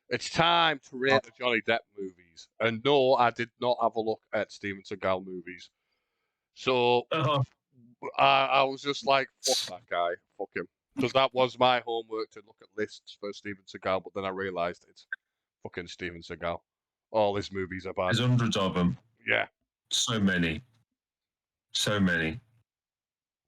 It's time to rate the Johnny Depp movies. And no, I did not have a look at Steven Seagal movies. So I was just like, fuck that guy. Fuck him. Because that was my homework to look at lists for Steven Seagal, but then I realised it's fucking Steven Seagal. All his movies are bad. There's hundreds of them. Yeah. So many. So many.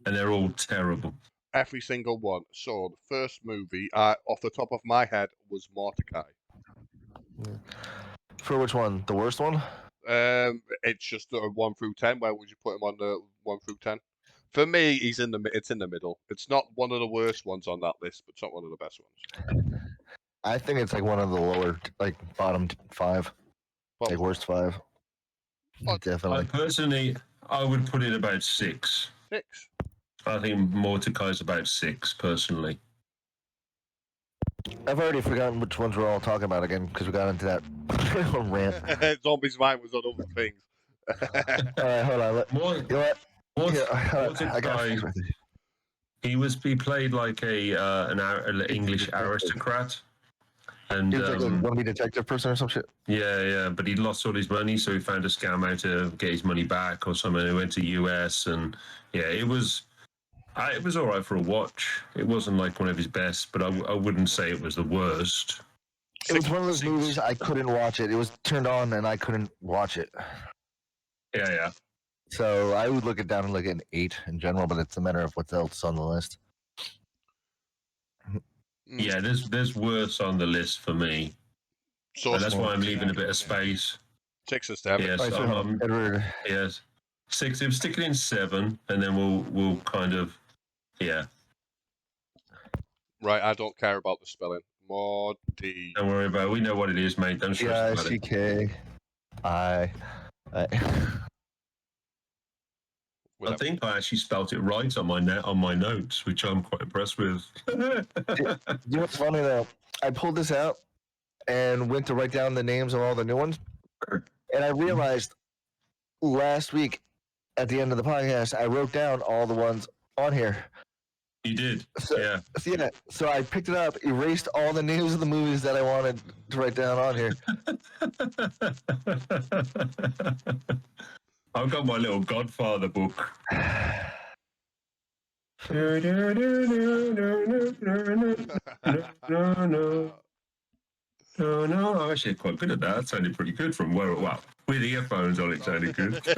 And they're all terrible. Every single one. So the first movie, off the top of my head, was Mordecai. For which one? The worst one? It's just a 1 through 10. Where would you put him on the 1 through 10? For me, it's in the middle. It's not one of the worst ones on that list, but it's not one of the best ones. I think it's like one of the lower, like bottom 5, like worst 5. Definitely. I would put it about 6. 6. I think Mordecai's about 6, personally. I've already forgotten which ones we're all talking about again because we got into that rant. Zombie's mind was on other things. All right, hold on. You know what? Mordecai, he played like an English aristocrat. And he was like a wannabe detective person or some shit. Yeah, but he lost all his money, so he found a scam how to get his money back or something. He went to US, and yeah, it was all right for a watch. It wasn't like one of his best, but I wouldn't say it was the worst. It was one of those movies I couldn't watch it. It was turned on and I couldn't watch it. Yeah. So I would look it down and look at an 8 in general, but it's a matter of what else on the list. Yeah, there's worse on the list for me. So that's why I'm leaving a bit of space. 6 or 7. Yes, yes. 6. I'm sticking in 7, and then we'll kind of, yeah. Right, I don't care about the spelling. Morty. Don't worry about it. We know what it is, mate. Don't stress about it. T-I-C-K-I. I think I actually spelt it right on my notes, which I'm quite impressed with. You know what's funny though? I pulled this out and went to write down the names of all the new ones, and I realized last week at the end of the podcast I wrote down all the ones on here. You did, yeah. So I picked it up, erased all the names of the movies that I wanted to write down on here. I've got my little Godfather book. No, I'm actually quite good at that. That sounded pretty good from with earphones on. It sounded good. So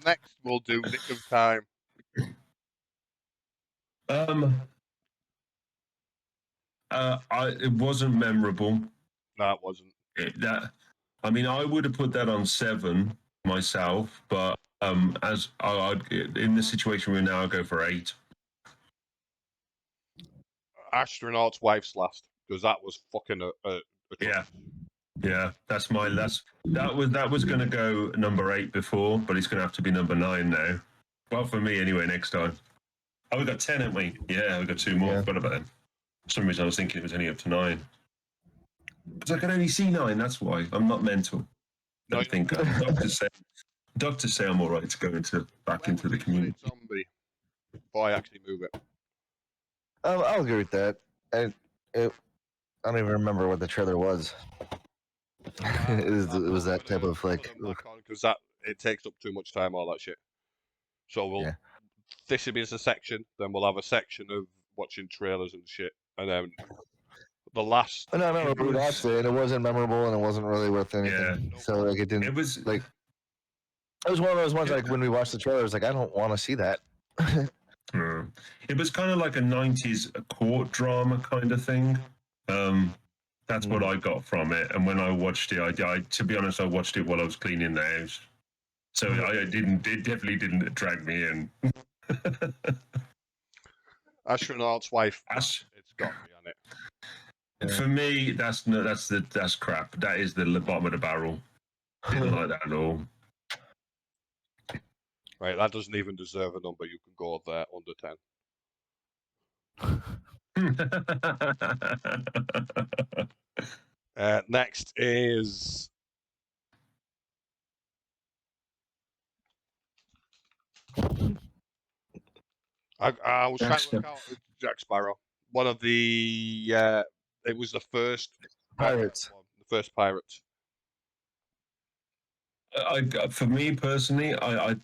next we'll do Nick of Time. It wasn't memorable. No, it wasn't. I mean, I would have put that on 7 myself, but as in the situation we're now, I'll go for 8. Astronaut's Wife's Last, because that was fucking a yeah. That was going to go number 8 before, but it's going to have to be number 9 now. Well, for me anyway. Next time. Oh, we got 10, haven't we? Yeah, we got 2 more. Yeah. What about them? For some reason, I was thinking it was only up to 9. Because I can only see 9. That's why I'm not mental. I think doctors say I'm all right to go back into the community. Zombie. Before I actually move it. I'll agree with that. I don't even remember what the trailer was. it was that type of like because it takes up too much time, all that shit. So this will be as a section. Then we'll have a section of watching trailers and shit, and then the last. No, we watched it. It wasn't memorable, and it wasn't really worth anything. Yeah. So like it didn't. It was like it was one of those ones like when we watched the trailer, I was like, I don't want to see that. It was kind of like a 90s court drama kind of thing. That's what I got from it. And when I watched it, I to be honest, I watched it while I was cleaning the house. So it definitely didn't drag me in. Astronaut's Wife. It's got me on it. For me, that's crap. That is the bottom of the barrel. Didn't like that at all. Right, that doesn't even deserve a number. You can go there under 10. Next is I was trying to look out Jack Sparrow. One of the It was the first Pirates. one, the first Pirates. For me personally, I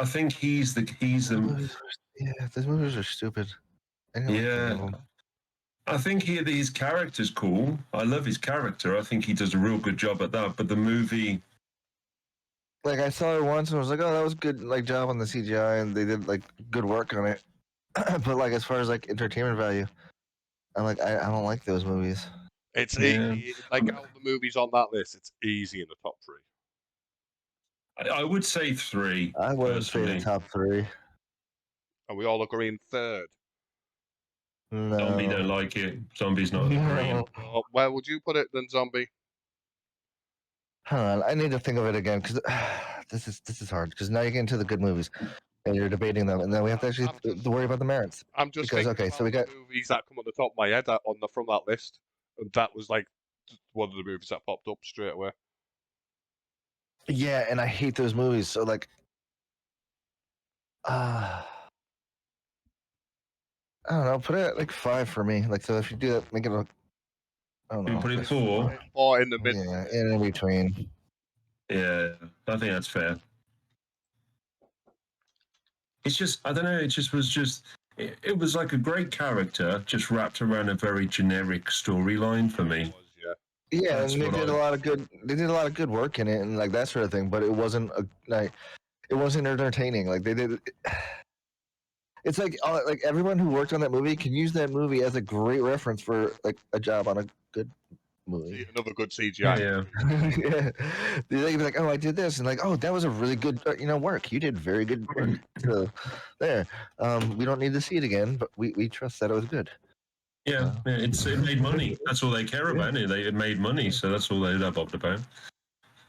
think he's the Yeah, those movies are stupid. I didn't like any of yeah. them. I think his character's cool. I love his character. I think he does a real good job at that. But the movie, Like I saw it once and I was like, oh, that was good, like job on the CGI, and they did like good work on it. But like as far as like entertainment value, I'm like I don't like those movies. It's Yeah. like out of the movies on that list, it's easy in the top 3. I would say 3. I wouldn't say the personally. top 3. Are we all agreeing third? No. Zombie don't like it. Zombie's not agreeing. Where would you put it then, Zombie? Hold on, I need to think of it again because this is hard. Because now you get into the good movies and you're debating them, and then we have to actually worry about the merits. I'm just Because, thinking okay, about so we got- the movies that come on the top of my head from that list, and that was like one of the movies that popped up straight away. Yeah, and I hate those movies. So like, I don't know. Put it at like 5 for me. Like, so if you do that, make it a. I don't You know. put it like 4. Or in the middle. Yeah, in between. Yeah, I think that's fair. It's just, I don't know. It was like a great character, just wrapped around a very generic storyline for me. Yeah, That's and they what did I- a lot of good. They did a lot of good work in it, and like that sort of thing. But it wasn't it wasn't entertaining. Like they did. It's like everyone who worked on that movie can use that movie as a great reference for like a job on a good movie. Another good CGI. Yeah. Yeah, they can be like, "Oh, I did this," and like, "Oh, that was a really good, work. You did very good work." So, there. We don't need to see it again, but we trust that it was good. Yeah, it made money. That's all they care about. It made money, so that's all they're bothered about.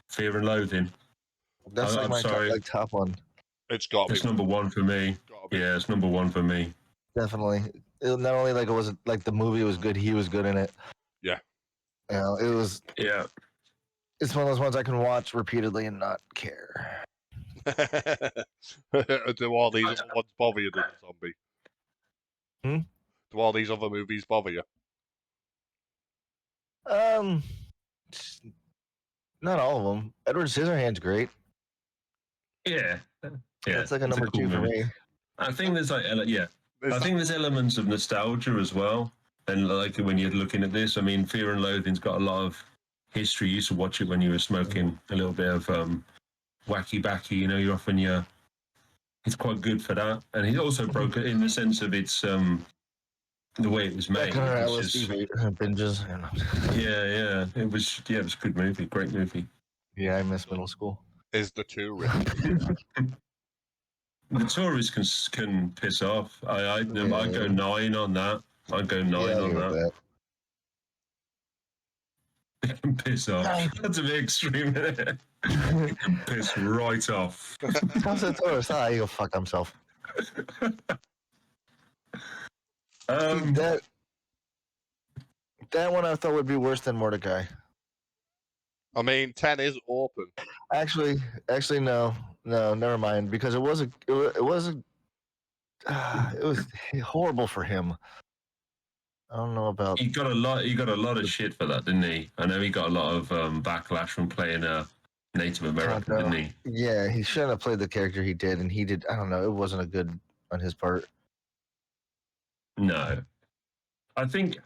Fear and Loathing. That's like I'm my sorry. top one. It's got to be. It's number 1 for me. Yeah, it's number 1 for me. Definitely. Not only like it was like the movie was good, he was good in it. Yeah. It was. Yeah. It's one of those ones I can watch repeatedly and not care. Do all these other ones bother you, Zombie? Do all these other movies bother you? Not all of them. Edward Scissorhands great. Yeah. That's like a number cool 2 for movie. me. I think there's I think there's elements of nostalgia as well. And like when you're looking at this, I mean, Fear and Loathing's got a lot of history. You used to watch it when you were smoking a little bit of wacky backy. It's quite good for that. And he also broke it in the sense of its the way it was made. Binges. Yeah. It was a good movie, great movie. Yeah, I miss middle school. Is the 2 real? The tourists can piss off. I'd go 9 on that. I'd go 9 on that. They can piss off. That's a bit extreme. It can piss right off. How's the tourist? He'll fuck himself. That one I thought would be worse than Mordecai. I mean, 10 is open. Actually, no, never mind. Because it was horrible for him. I don't know about. He got a lot of shit for that, didn't he? I know he got a lot of backlash from playing a Native American, didn't he? Yeah, he shouldn't have played the character he did, and he did. I don't know. It wasn't a good on his part. No, I think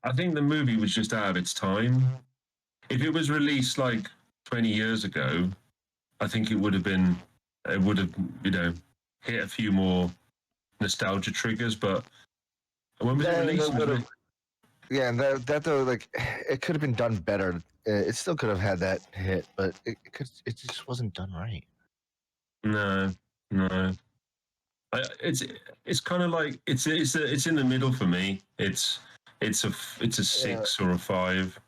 the movie was just out of its time. If it was released like 20 years ago, I think it would have hit a few more nostalgia triggers. But when was it released? Yeah, and that though, like, it could have been done better. It still could have had that hit, but it just wasn't done right. No. It's kind of like it's in the middle for me. It's a 6 or a 5.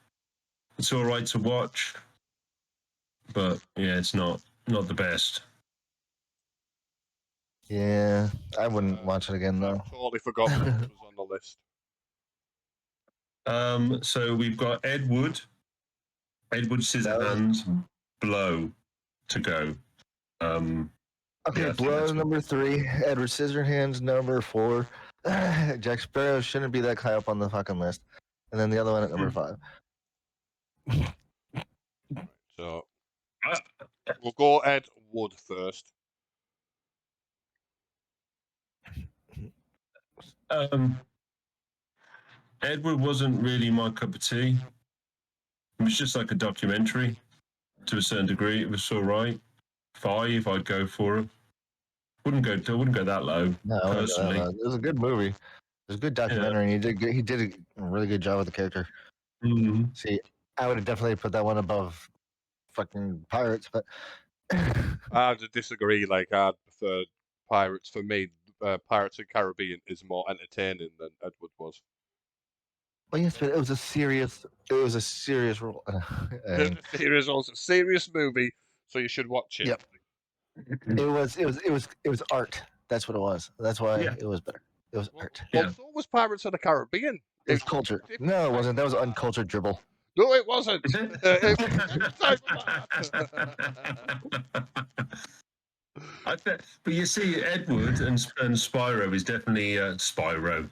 It's all right to watch, but yeah, it's not the best. Yeah, I wouldn't watch it again though. I totally forgot what was on the list. So we've got Edward Scissorhands, Blow to go. Okay, Blow number 3, Edward Scissorhands number 4. Jack Sparrow shouldn't be that high up on the fucking list. And then the other one at number 5. So we'll go Ed Wood first. Edward wasn't really my cup of tea. It was just like a documentary to a certain degree. It was all right. 5, I'd go for it. Wouldn't go that low. No, personally. it was a good movie. It was a good documentary, and he did a really good job with the character. Mm-hmm. See, I would have definitely put that one above fucking Pirates, but I have to disagree. Like, I prefer Pirates. For me, Pirates of the Caribbean is more entertaining than Edward was. well, yes, but it was a serious role. And It was a serious movie, so you should watch it. Yep. It was art. That's what it was. That's why it was better. It was art. Well, so was Pirates of the Caribbean. It's culture. No, it wasn't. That was uncultured dribble. No, it wasn't. But you see, Edward and Spyro is definitely Sparrow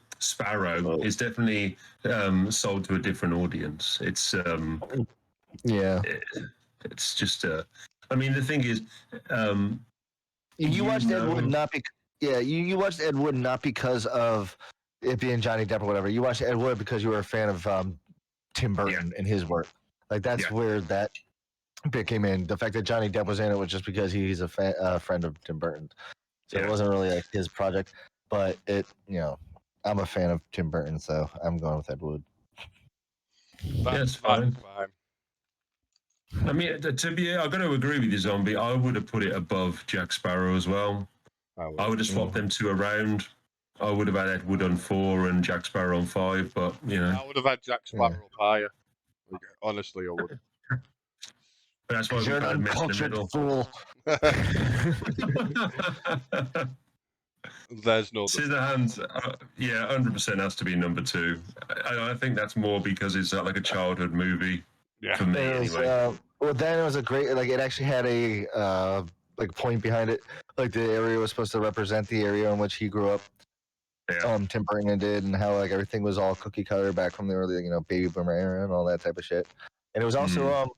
is definitely sold to a different audience. It's it's just I mean, the thing is, you watched Ed Wood not you watched Ed Wood not because of it being Johnny Depp or whatever. You watched Ed Wood because you were a fan of Tim Burton and his work. Like that's where that bit came in. The fact that Johnny Depp was in it was just because he's a friend of Tim Burton. So it wasn't really like his project, but I'm a fan of Tim Burton, so I'm going with Ed Wood. That's fine. I mean, I've got to agree with you, Zombie. I would have put it above Jack Sparrow as well. I would have swapped them two around. I would have had Ed Wood on 4 and Jack Sparrow on 5, but I would have had Jack Sparrow up higher. Honestly, I would. But that's why you're an uncultured fool. There's no. Scissorhands, 100% has to be number 2. I think that's more because it's like a childhood movie for me. Anyway. Well, then it was a great. Like it actually had a point behind it. Like the area was supposed to represent the area in which he grew up. Tim Burton did, and how like everything was all cookie cutter back from the early, baby boomer era and all that type of shit. And it was also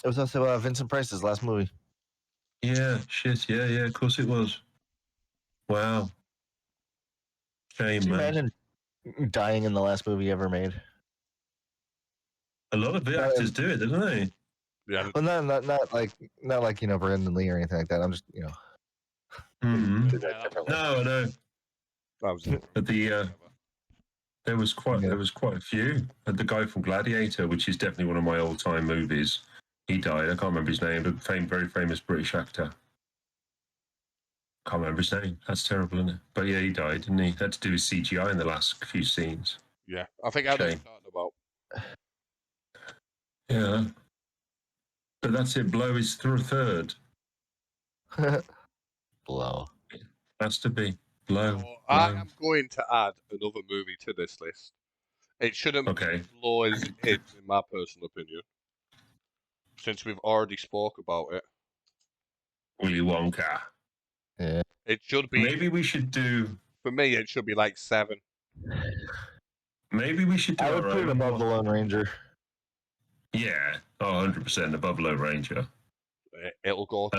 Vincent Price's last movie. Yeah, shit, yeah, of course it was. Wow. Shame, Can you man. imagine dying in the last movie ever made? A lot of the actors do it, don't they? Yeah. Well, not like Brandon Lee or anything like that. I'm just No. But there was quite a few. The guy from Gladiator, which is definitely one of my all-time movies, he died. I can't remember his name, but very famous British actor. Can't remember his name. That's terrible, isn't it? But yeah, he died, didn't he? Had to do with CGI in the last few scenes. Yeah, I think I know what you're talking about. Yeah. But that's it. Blow is third. Blow. Has to be. Blow. I am going to add another movie to this list. It shouldn't be as low as it is, in my personal opinion, since we've already spoke about it. Willy Wonka. Yeah. It should be. Maybe we should do. For me, it should be like 7. Maybe we should do. I would put it above the Lone Ranger. Yeah, 100% above Lone Ranger. It'll go.